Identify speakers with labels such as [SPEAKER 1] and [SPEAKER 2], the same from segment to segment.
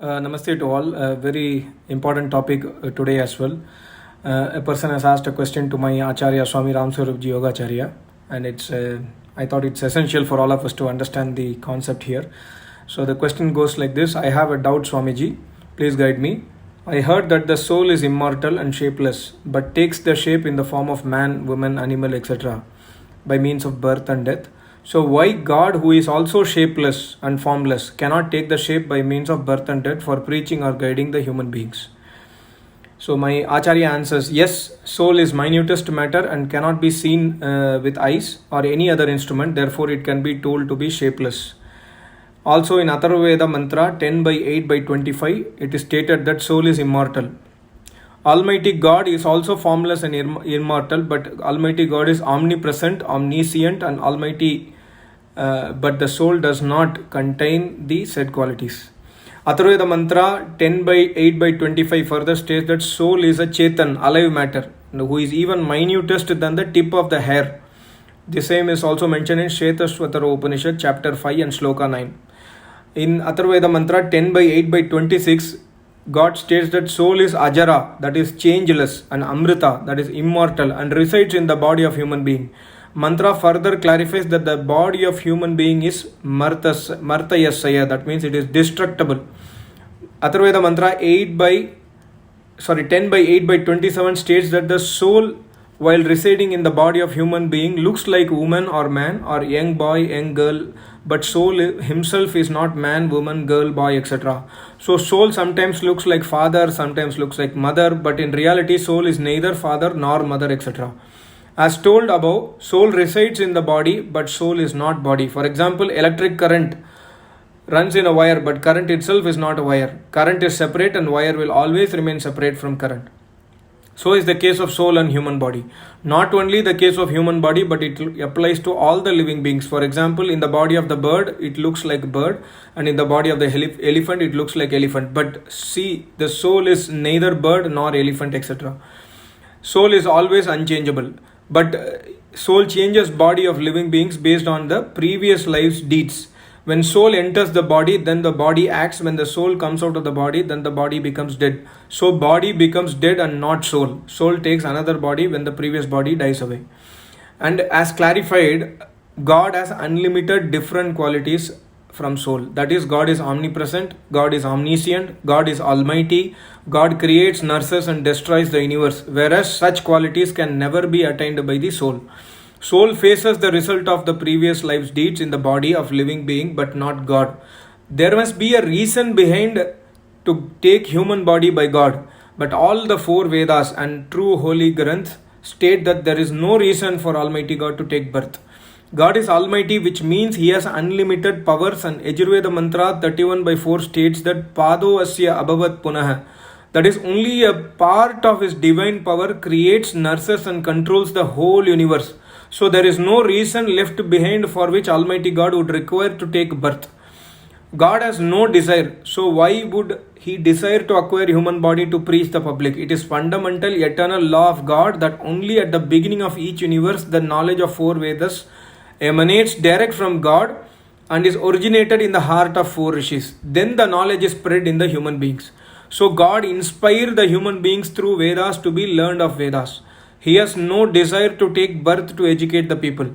[SPEAKER 1] Namaste to all. A very important topic today as well. A person has asked a question to my Acharya Swami Ramswarup Ji Yogacharya, and I thought it's essential for all of us to understand the concept here. So the question goes like this: I have a doubt, Swamiji. Please guide me. I heard that the soul is immortal and shapeless, but takes the shape in the form of man, woman, animal, etc., by means of birth and death. So why God, who is also shapeless and formless, cannot take the shape by means of birth and death for preaching or guiding the human beings? So my Acharya answers, yes, soul is minutest matter and cannot be seen with eyes or any other instrument, therefore it can be told to be shapeless. Also in Atharvaveda mantra 10 by 8 by 25, it is stated that soul is immortal. Almighty God is also formless and immortal, but Almighty God is omnipresent, omniscient, and almighty, but the soul does not contain the said qualities. Atharvaveda mantra 10 by 8 by 25 further states that soul is a chetan, alive matter, who is even minutest than the tip of the hair. The same is also mentioned in Shvetashvatara Upanishad chapter 5 and Shloka 9. In Atharvaveda mantra 10 by 8 by 26, God states that soul is ajara, that is changeless, and amrita, that is immortal, and resides in the body of human being. Mantra further clarifies that the body of human being is martayasaya, that means it is destructible. Atharvaveda mantra 10 by 8 by 27 states that the soul, while residing in the body of human being, looks like woman or man or young boy, young girl, but soul himself is not man, woman, girl, boy, etc. So soul sometimes looks like father, sometimes looks like mother, but in reality soul is neither father nor mother, etc. As told above, soul resides in the body, but soul is not body. For example, electric current runs in a wire, but current itself is not a wire. Current is separate and wire will always remain separate from current. So is the case of soul and human body. Not only the case of human body, but it applies to all the living beings. For example, in the body of the bird, it looks like bird, and in the body of the elephant, it looks like elephant. But see, the soul is neither bird nor elephant, etc. Soul is always unchangeable, but soul changes body of living beings based on the previous life's deeds. When soul enters the body, then the body acts. When the soul comes out of the body, then the body becomes dead. So body becomes dead and not soul. Soul takes another body when the previous body dies away. And as clarified, God has unlimited different qualities from soul. That is, God is omnipresent, God is omniscient, God is almighty, God creates, nurses and destroys the universe, whereas such qualities can never be attained by the soul. Soul faces the result of the previous life's deeds in the body of living being, but not God. There must be a reason behind to take human body by God, but all the four Vedas and true holy Granth state that there is no reason for Almighty God to take birth. God is almighty, which means he has unlimited powers, and Yajurveda mantra 31 by 4 states that Pado Asya Abhavat Punaha, that is, only a part of his divine power creates, nurses and controls the whole universe. So there is no reason left behind for which Almighty God would require to take birth. God has no desire, so why would he desire to acquire human body to preach the public? It is fundamental eternal law of God that only at the beginning of each universe the knowledge of four Vedas emanates direct from God and is originated in the heart of four rishis. Then the knowledge is spread in the human beings. So God inspired the human beings through Vedas to be learned of Vedas. He has no desire to take birth to educate the people.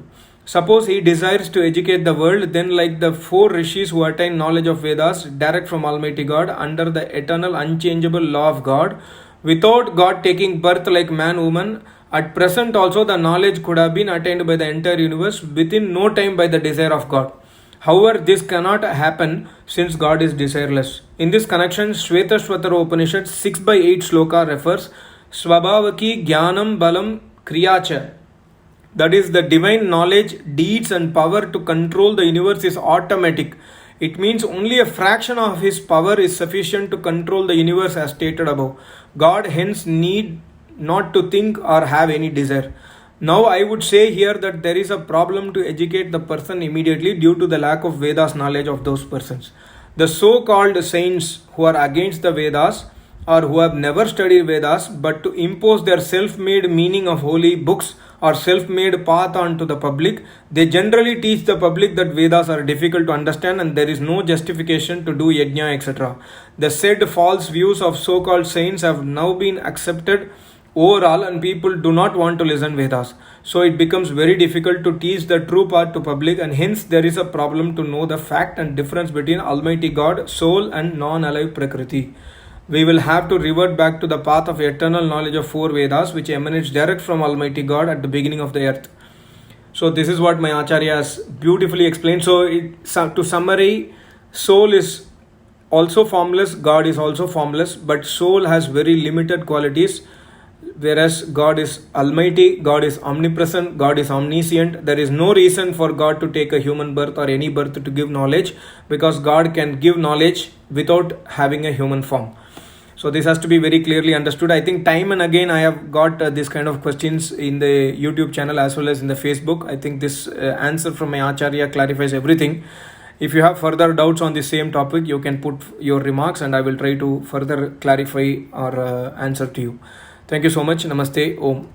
[SPEAKER 1] Suppose he desires to educate the world, then like the four rishis who attain knowledge of Vedas direct from Almighty God under the eternal unchangeable law of God, without God taking birth like man, woman, at present also the knowledge could have been attained by the entire universe within no time by the desire of God. However, this cannot happen since God is desireless. In this connection, Shvetashvatara Upanishad 6 by 8 shloka refers Swabhavaki Jnanam Balam Kriyacha. That is, the divine knowledge, deeds and power to control the universe is automatic. It means only a fraction of his power is sufficient to control the universe as stated above. God hence need not to think or have any desire. Now I would say here that there is a problem to educate the person immediately due to the lack of Vedas knowledge of those persons. The so-called saints who are against the Vedas or who have never studied Vedas but to impose their self-made meaning of holy books or self-made path onto the public. They generally teach the public that Vedas are difficult to understand and there is no justification to do yajna, etc. The said false views of so-called saints have now been accepted overall and people do not want to listen Vedas. So it becomes very difficult to teach the true path to public, and hence there is a problem to know the fact and difference between Almighty God, soul and non-alive Prakriti. We will have to revert back to the path of eternal knowledge of four Vedas, which emanates direct from Almighty God at the beginning of the earth. So this is what my Acharya has beautifully explained. So to summary, soul is also formless, God is also formless, but soul has very limited qualities, whereas God is almighty, God is omnipresent, God is omniscient. There is no reason for God to take a human birth or any birth to give knowledge, because God can give knowledge without having a human form. So this has to be very clearly understood. I think time and again I have got this kind of questions in the YouTube channel as well as in the Facebook. I think this answer from my Acharya clarifies everything. If you have further doubts on the same topic, you can put your remarks and I will try to further clarify or answer to you. Thank you so much. Namaste. Om.